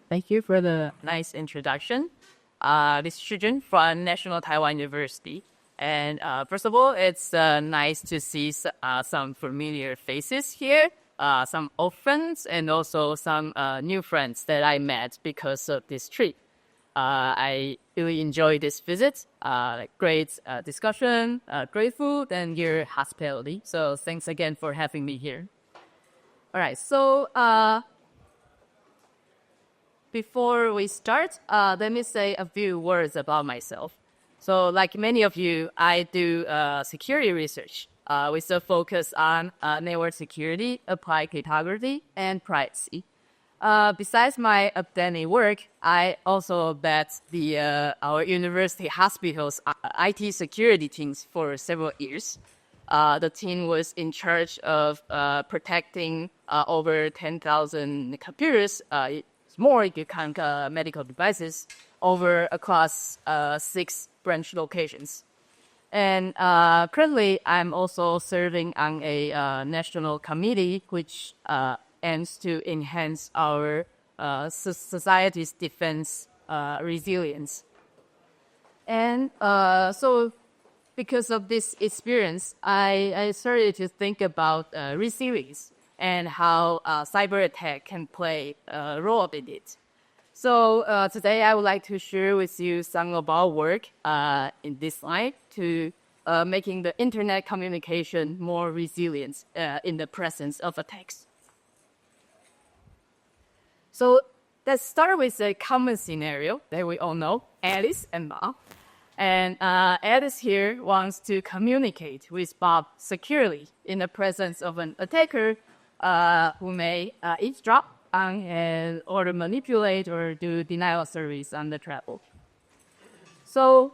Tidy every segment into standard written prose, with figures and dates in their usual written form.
Thank you for the nice introduction. This is Hsu-Chun from National Taiwan University. And first of all, it's nice to see some familiar faces here, some old friends, and also some new friends that I met because of this trip. I really enjoyed this visit. Great discussion, great food, and your hospitality. So thanks again for having me here. All right, so before we start, let me say a few words about myself. So like many of you, I do security research with a focus on network security, applied cryptography, and privacy. Besides my academic work, I also led our university hospital's IT security teams for several years. The team was in charge of protecting over 10,000 computers, more if you count medical devices, across 6 branch locations. And currently, I'm also serving on a national committee which aims to enhance our society's defense resilience. And so because of this experience, I started to think about resilience and how cyber attack can play a role in it. So today I would like to share with you some of our work in this slide to making the internet communication more resilient in the presence of attacks. So let's start with a common scenario that we all know, Alice and Bob. And Alice here wants to communicate with Bob securely in the presence of an attacker who may eavesdrop on or manipulate or do denial of service on the travel. So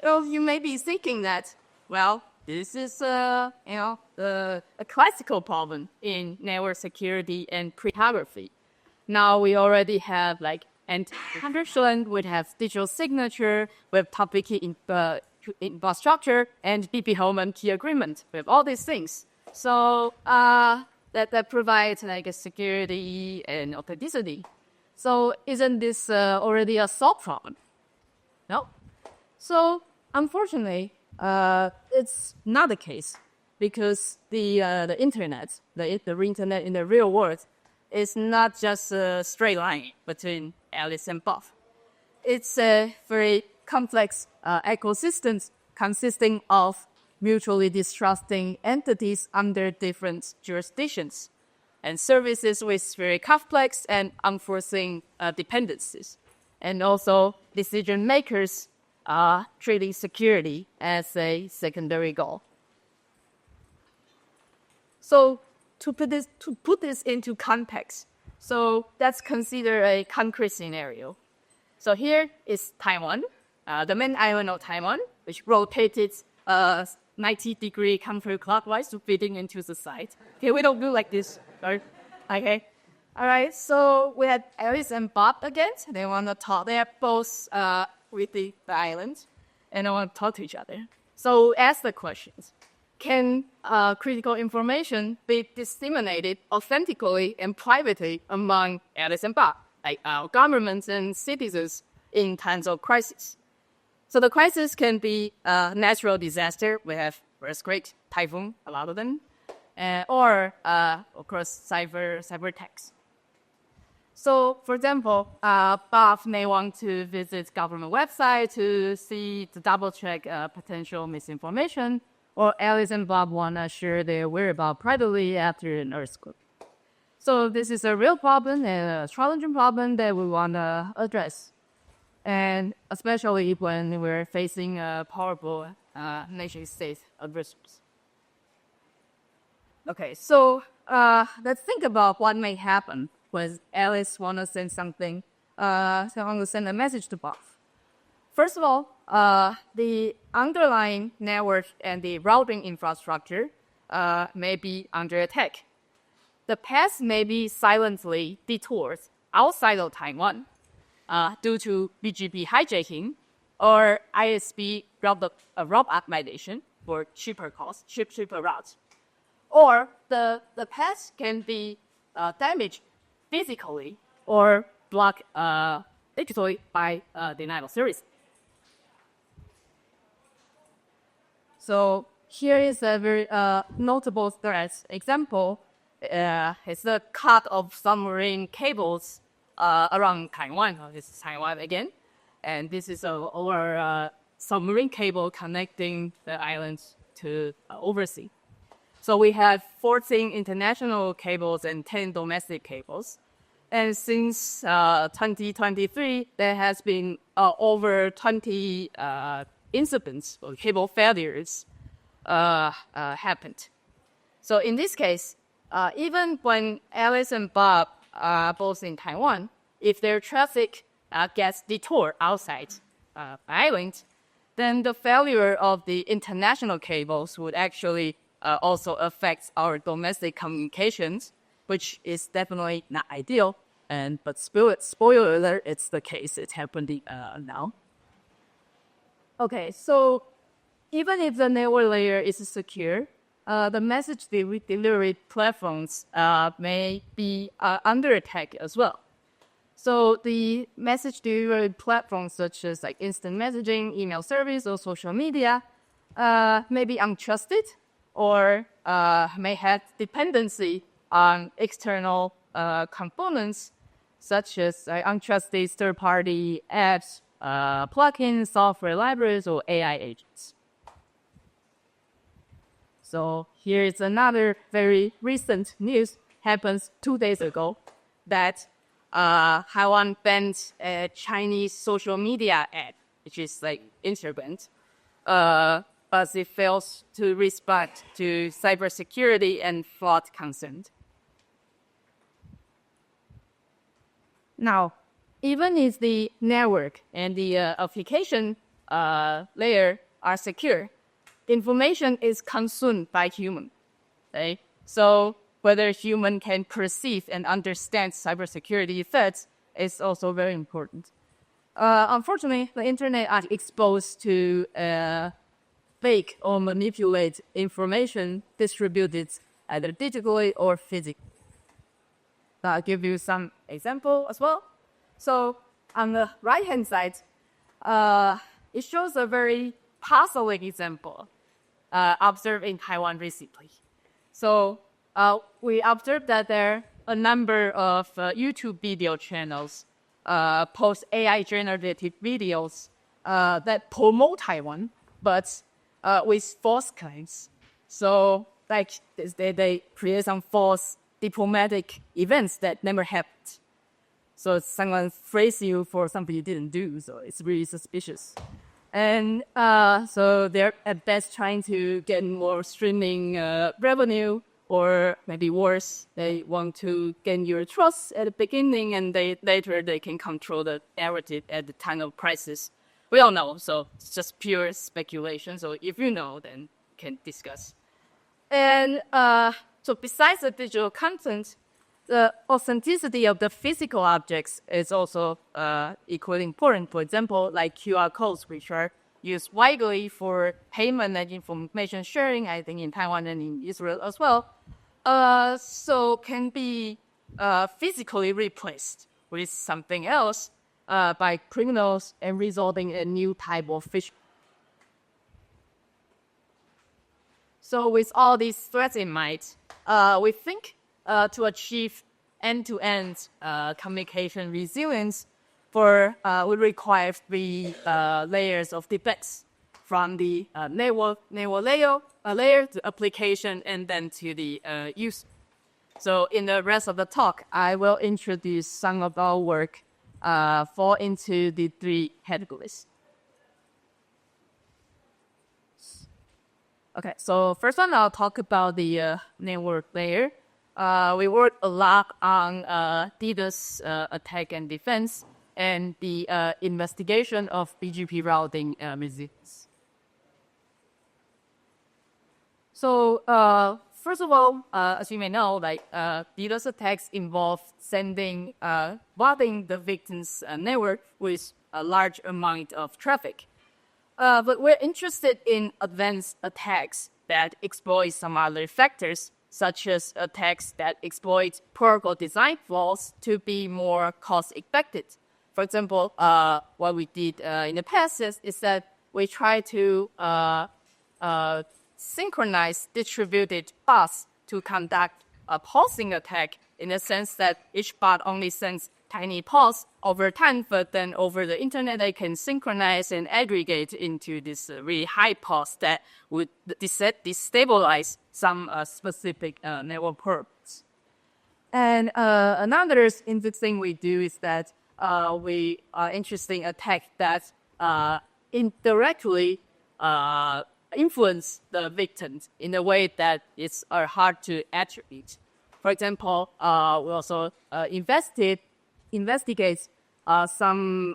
you may be thinking that, well, this is a classical problem in network security and cryptography. Now we already have like anti-intrusion, we have digital signature, we have topic key infrastructure, and BP-Hellman key agreement. We have all these things. So that provides like a security and authenticity. So isn't this already a solved problem? No. So unfortunately, it's not the case because the internet, the internet in the real world, is not just a straight line between Alice and Bob. It's a very complex ecosystem consisting of mutually distrusting entities under different jurisdictions and services with very complex and unforeseen dependencies. And also decision makers are treating security as a secondary goal. So to put this into context, so let's consider a concrete scenario. So here is Taiwan, the main island of Taiwan, which rotated 90-degree counterclockwise to fitting into the site. Okay, we don't do like this. Right? Okay. All right. So we had Alice and Bob again. They want to talk. They are both with the island, and they want to talk to each other. So ask the questions. Can critical information be disseminated authentically and privately among Alice and Bob, like our governments and citizens in times of crisis? So the crisis can be natural disaster. We have earthquake, typhoon, a lot of them, or of course cyber attacks. So, for example, Bob may want to visit government website to double check potential misinformation, or Alice and Bob want to share their whereabouts privately after an earthquake. So this is a real problem and a challenging problem that we want to address. And especially when we're facing powerful nation-state adversaries. Okay, so let's think about what may happen when Alice want to send something, send a message to Bob. First of all, the underlying network and the routing infrastructure may be under attack. The path may be silently detoured outside of Taiwan due to BGP hijacking or ISP route optimization for cheaper cost, cheaper routes. Or the path can be damaged physically or blocked digitally by denial service. So here is a very notable threat example. It's the cut of submarine cables around Taiwan. This is Taiwan again. And this is our submarine cable connecting the islands to overseas. So we have 14 international cables and 10 domestic cables. And since 2023, there has been over 20 incidents or cable failures happened. So in this case, even when Alice and Bob are both in Taiwan, if their traffic gets detoured outside the island, then the failure of the international cables would actually also affect our domestic communications, which is definitely not ideal. But spoiler alert, it's the case. It's happening now. Okay, so even if the network layer is secure, the message delivery platforms may be under attack as well. So the message delivery platforms such as like instant messaging, email service, or social media may be untrusted or may have dependency on external components such as untrusted third-party apps, plugins, software libraries, or AI agents. So here is another very recent news happens 2 days ago that Taiwan banned a Chinese social media app, which is like Instagram, but it fails to respond to cybersecurity and fraud concerns. Now, even if the network and the application layer are secure, information is consumed by human. Okay? So whether human can perceive and understand cybersecurity threats is also very important. Unfortunately, the internet are exposed to fake or manipulate information distributed either digitally or physically. I'll give you some example as well. So on the right-hand side, it shows a very puzzling example observed in Taiwan recently. So we observed that there are a number of YouTube video channels post AI-generated videos that promote Taiwan, but with false claims. So like they create some false diplomatic events that never happened. So someone praised you for something you didn't do, so it's really suspicious. And so they're at best trying to get more streaming revenue, or maybe worse, they want to gain your trust at the beginning, and later they can control the narrative at the time of crisis. We all know, so it's just pure speculation. So if you know, then you can discuss. And so besides the digital content, the authenticity of the physical objects is also equally important. For example, like QR codes, which are used widely for payment and information sharing, I think in Taiwan and in Israel as well, so can be physically replaced with something else by criminals and resulting in a new type of phishing. So with all these threats in mind, we think to achieve end-to-end communication resilience would require 3 layers of defense, from the network layer to application and then to the user. So in the rest of the talk, I will introduce some of our work fall into the 3 categories. Okay, so first one, I'll talk about the network layer. We worked a lot on DDoS attack and defense, and the investigation of BGP routing resilience. So first of all, as you may know, like DDoS attacks involve routing the victim's network with a large amount of traffic. But we're interested in advanced attacks that exploit some other factors such as attacks that exploit protocol design flaws to be more cost-effective. For example, what we did in the past is that we try to synchronize distributed bots to conduct a pulsing attack, in the sense that each bot only sends tiny pulse over time, but then over the internet they can synchronize and aggregate into this really high pulse that would destabilize some specific network ports. And another interesting we do is that we are interested in attack that indirectly influence the victims in a way that it's hard to attribute. For example, we also investigate some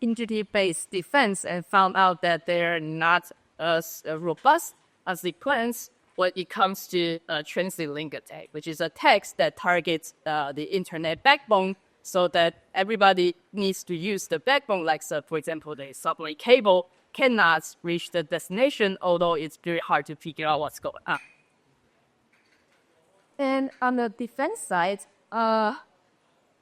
entity-based defense and found out that they're not as robust as the plans when it comes to transit link attack, which is attacks that targets the internet backbone, so that everybody needs to use the backbone, like, for example, the subway cable cannot reach the destination, although it's very hard to figure out what's going on. And on the defense side, we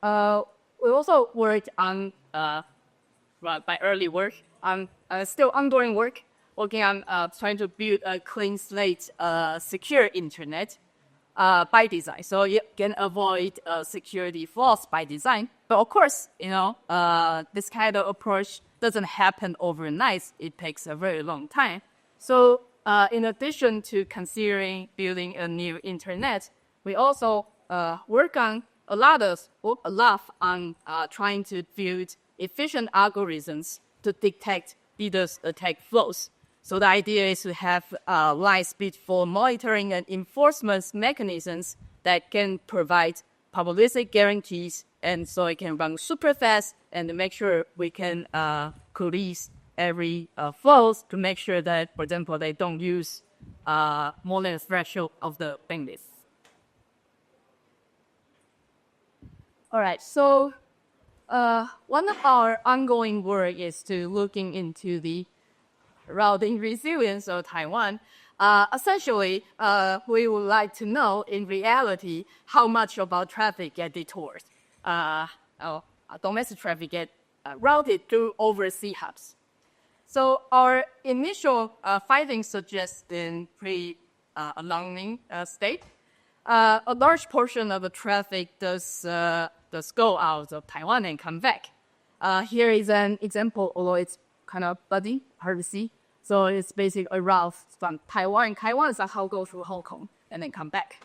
also worked on, by early work, on still ongoing work, working on trying to build a clean slate, secure internet by design. So you can avoid security flaws by design. But of course, this kind of approach doesn't happen overnight. It takes a very long time. So in addition to considering building a new internet, we also work on a lot on trying to build efficient algorithms to detect DDoS attack flows. So the idea is to have light speed for monitoring and enforcement mechanisms that can provide probabilistic guarantees, and so it can run super fast and make sure we can police every flows to make sure that, for example, they don't use more than a threshold of the bandwidth. All right, so one of our ongoing work is to looking into the routing resilience of Taiwan. Essentially, we would like to know, in reality, how much of our traffic get detoured. Domestic traffic get routed through overseas hubs. So our initial findings suggest in pretty alarming state. A large portion of the traffic does go out of Taiwan and come back. Here is an example, although it's kind of fuzzy, hard to see. So it's basically a route from Taiwan. Taiwan somehow go through Hong Kong and then come back.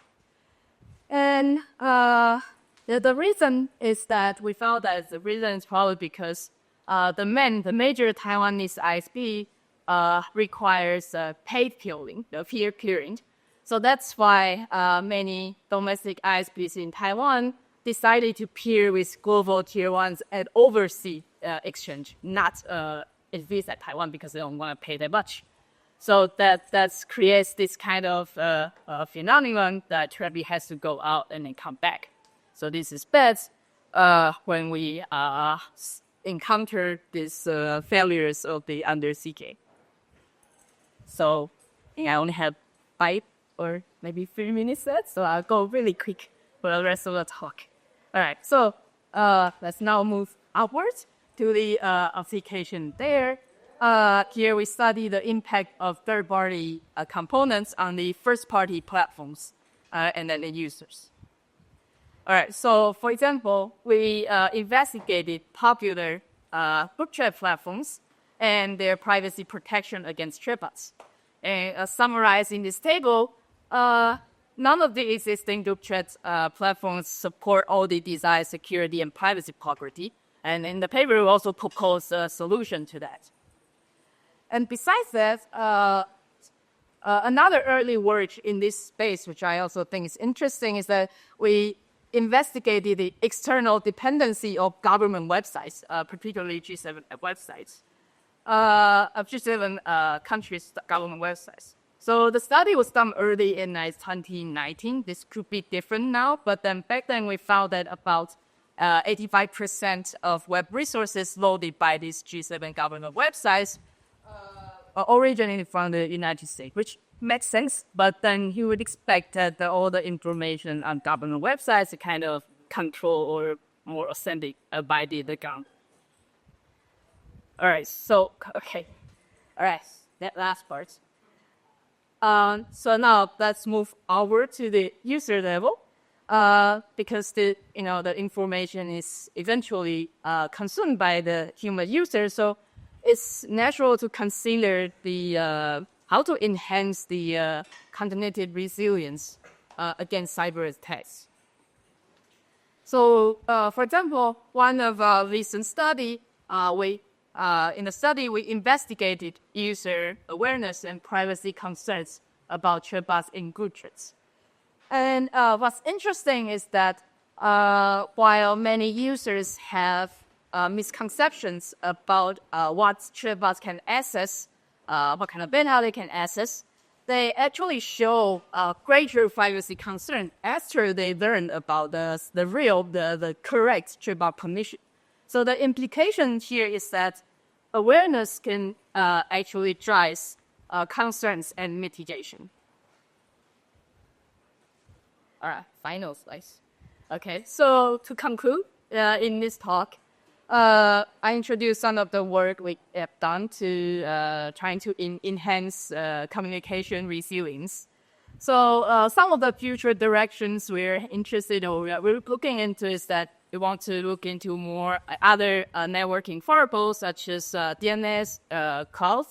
And the reason is that we found that the reason is probably because the major Taiwanese ISP requires paid peering, the peer peering. So that's why many domestic ISPs in Taiwan decided to peer with global tier ones at overseas exchange, not invest at Taiwan because they don't want to pay that much. So that creates this kind of phenomenon that traffic has to go out and then come back. So this is bad when we encounter these failures of the undersea gate. So I only have 5 or maybe 3 minutes left, so I'll go really quick for the rest of the talk. All right, so let's now move upwards to the application there. Here we study the impact of third-party components on the first-party platforms and then the users. All right, so for example, we investigated popular group chat platforms and their privacy protection against chatbots. And summarizing this table, none of the existing group chat platforms support all the desired security and privacy property. And in the paper, we also propose a solution to that. And besides that, another early work in this space, which I also think is interesting, is that we investigated the external dependency of government websites, particularly G7 websites, of G7 countries' government websites. So the study was done early in 2019. This could be different now, but then back then we found that about 85% of web resources loaded by these G7 government websites originated from the United States, which makes sense, but then you would expect that all the information on government websites are kind of controlled or more authentic by the government. All right, so, okay. All right, that last part. So now let's move over to the user level, because the information is eventually consumed by the human user. So it's natural to consider the how to enhance the cognitive resilience against cyber attacks. So, for example, one of our recent study, in the study, we investigated user awareness and privacy concerns about chatbots in Goodreads. And what's interesting is that while many users have misconceptions about what chatbots can access, what kind of data they can access, they actually show greater privacy concern after they learn about the correct chatbot permission. So the implication here is that awareness can actually drive concerns and mitigation. All right, final slides. Okay, so to conclude in this talk, I introduced some of the work we have done to trying to enhance communication resilience. So some of the future directions we're interested or we're looking into is that we want to look into more other networking protocols such as DNS, cloud,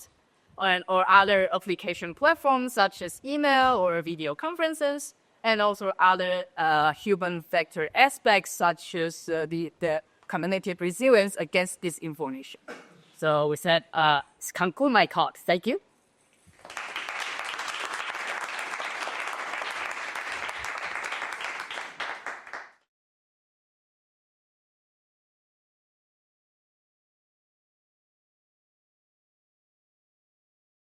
or other application platforms such as email or video conferences, and also other human factor aspects such as the cognitive resilience against disinformation. So with that, conclude my talk. Thank you.